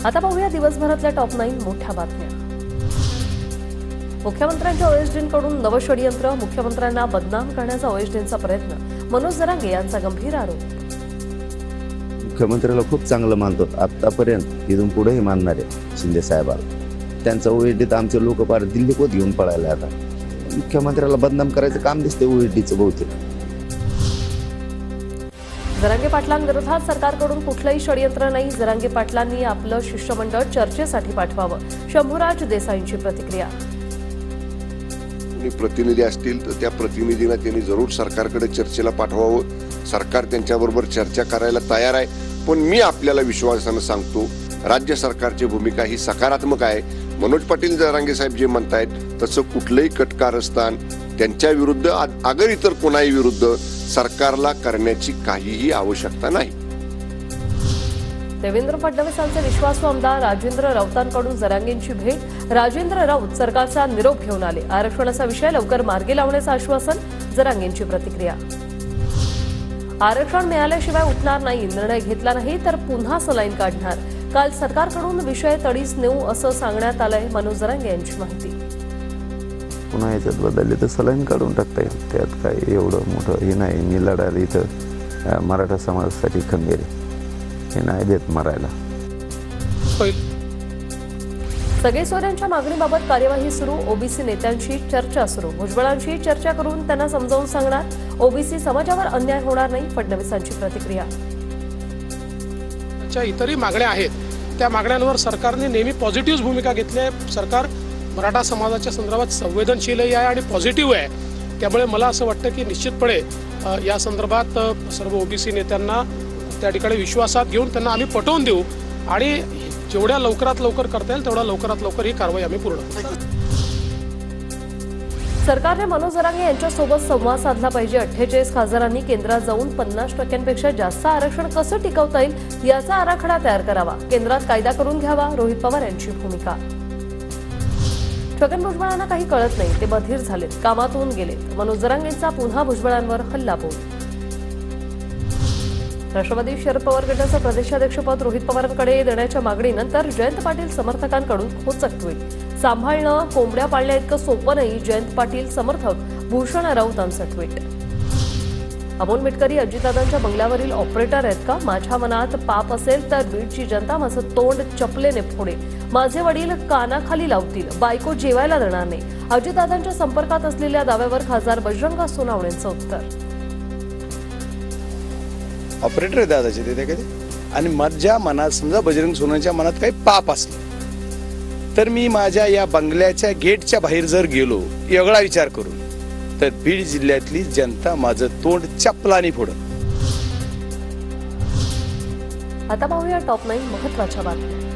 आता पाहूया दिवसभरातल्या टॉप 9 मोठ्या बातम्या। मुख्यमंत्र्यांच्या ओएसडींकडून नवषड्यंत्र, मुख्यमंत्र्यांना बदनाम करण्याचा ओएसडींचा प्रयत्न, मनोज जरांगे यांचा गंभीर आरोप। मुख्यमंत्र्याला खूप चांगलं मानतो, आतापर्यंत इथून पुढेही मानणार आहे शिंदे साहेबाला। त्यांचा ओएसडीत आमचे लोक पार दिल्लीत घेऊन पळायला आता मुख्यमंत्र्याला बदनाम करायचं काम दिसते ओएसडीचं बहुतेक। जरांगे पाटलांविरोधात सरकारकडून कुठलंही षडयंत्र नाही, जरांगे पाटलांनी आपलं शिष्टमंडळ चर्चेसाठी पाठवावं, शंभूराज देसाईंची प्रतिक्रिया। प्रतिनिधी असतील तर त्या प्रतिनिधींना त्यांनी जरूर सरकारकडे चर्चेला पाठवावं। सरकार त्यांच्याबरोबर चर्चा करायला तयार आहे, पण मी आपल्याला विश्वासानं सांगतो राज्य सरकारची भूमिका ही सकारात्मक आहे। मनोज पाटील जरांगे साहेब जे म्हणतायत तसं कुठलंही कटकारस्थान त्यांच्या विरुद्ध अगर इतर कोणाही विरुद्ध सरकारला करण्याची काहीही आवश्यकता नाही। देवेंद्र फडणवीसांचे विश्वासू आमदार राजेंद्र राऊतांकडून जरांगेंची भेट, राजेंद्र राऊत सरकारचा निरोप घेऊन आले, आरक्षणाचा विषय लवकर मार्गी लावण्याचं आश्वासन, जरांगेंची प्रतिक्रिया। आरक्षण मिळाल्याशिवाय उठणार नाही, निर्णय घेतला नाही तर पुन्हा सलाईन काढणार, काल सरकारकडून विषय तडीस नेऊ असं सांगण्यात आलंय, मनोज जरांगे यांची माहिती। पुन्हा याच्यात बदलले तर सलाईन काढून टाकता येईल, त्यात काही एवढं मोठं हे नाही। मी लढायला इथं मराठा समाजासाठी खंबीर आहे, हे नाही देत मरायला। सगळे सोयऱ्यांच्या मागणीबाबत कार्यवाही सुरू, ओबीसी नेत्यांशी चर्चा सुरू, भुजबळांशी चर्चा करून त्यांना समजावून सांगणार, ओबीसी समाजावर अन्याय होणार नाही, फडणवीसांची प्रतिक्रिया। इतरही मागण्या आहेत, त्या मागण्यांवर सरकारने नेहमी पॉझिटिव्ह भूमिका घेतली आहे। सरकार मराठा समाजाच्या संदर्भात संवेदनशीलही आहे आणि पॉझिटिव्ह आहे, त्यामुळे मला असं वाटतं की निश्चितपणे या संदर्भात सर्व ओबीसी नेत्यांना त्या ठिकाणी विश्वासात घेऊन त्यांना आम्ही पटवून देऊ आणि जेवढ्या लवकरात लवकर करता येईल तेवढ्या लवकरात लवकर ही कारवाई आम्ही पूर्ण करू। सरकारने मनोज जरांगे यांच्यासोबत संवाद साधला पाहिजे, 48 खासदारांनी केंद्रात जाऊन 50% जास्त आरक्षण कसं टिकवता येईल याचा आराखडा तयार करावा, केंद्रात कायदा करून घ्यावा, रोहित पवार यांची भूमिका। छगन भुजबळांना काही कळत नाही, ते बधीर झालेत, कामातून गेलेत, मनोज जरांगेंचा पुन्हा भुजबळांवर हल्लाबोल। राष्ट्रवादी शरद पवार गटाचं प्रदेशाध्यक्षपद रोहित पवारांकडे देण्याच्या मागणीनंतर जयंत पाटील समर्थकांकडून खोचक ट्विट, सांभाळणं कोंबड्या पाळण्या इतकं सोपं नाही, जयंत पाटील समर्थक भूषण राऊतांचं ट्विट। अमोल मिटकरी अजितदादांच्या बंगल्यावरील ऑपरेटर आहेत का? माझ्या मनात पाप असेल तर बीडची जनता माझं तोंड चपलेने फोडेल, माझे वडील कानाखाली लावतील, बायको जेवायला देणार नाही, अजितदादांच्या संपर्कात असलेल्या दाव्यावर खासदार बजरंग सोनवणेंचं उत्तर। ऑपरेटर आहे दादाचे ते कधी, आणि माझ्या मनात समजा बजरंग सोनवणेच्या मनात काही पाप असलं तर मी माझ्या या बंगल्याच्या गेटच्या बाहेर जर गेलो एवढा विचार करून तर बीड जिल्ह्यातली जनता माझं तोंड चपलाने फोडत। आता पाहूया टॉप 9 महत्त्वाच्या बातम्या।